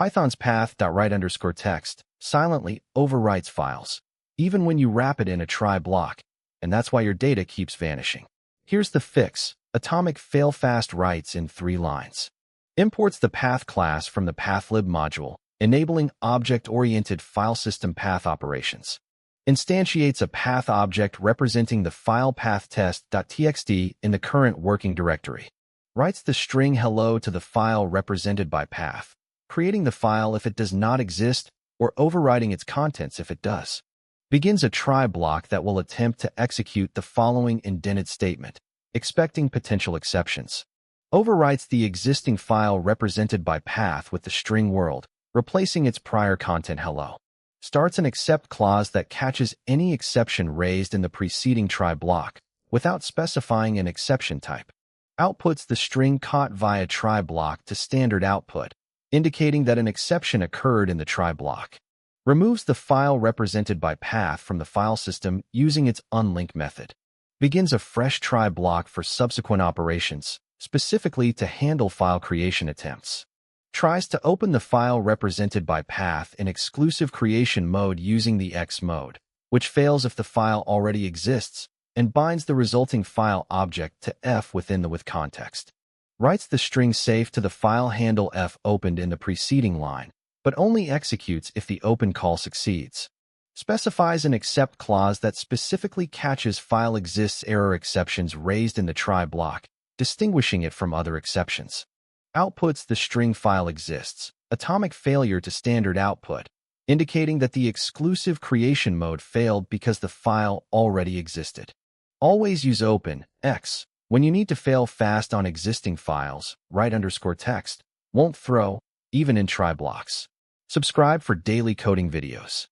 Python's path.write_text silently overwrites files, even when you wrap it in a try block, and that's why your data keeps vanishing. Here's the fix. Atomic fail-fast writes in 3 lines. Imports the path class from the Pathlib module, enabling object-oriented file system path operations. Instantiates a path object representing the file path test.txt in the current working directory. Writes the string hello to the file represented by path, creating the file if it does not exist or overriding its contents if it does. Begins a try block that will attempt to execute the following indented statement, expecting potential exceptions. Overwrites the existing file represented by path with the string world, replacing its prior content hello. Starts an except clause that catches any exception raised in the preceding try block, without specifying an exception type. Outputs the string caught via try block to standard output, indicating that an exception occurred in the try block. Removes the file represented by path from the file system using its unlink method. Begins a fresh try block for subsequent operations, specifically to handle file creation attempts. Tries to open the file represented by path in exclusive creation mode using the X mode, which fails if the file already exists, and binds the resulting file object to F within the with context. Writes the string safe to the file handle F opened in the preceding line, but only executes if the open call succeeds. Specifies an except clause that specifically catches file exists error exceptions raised in the try block, distinguishing it from other exceptions. Outputs the string file exists, atomic failure to standard output, indicating that the exclusive creation mode failed because the file already existed. Always use open, X. When you need to fail fast on existing files, write_text won't throw, even in try blocks. Subscribe for daily coding videos.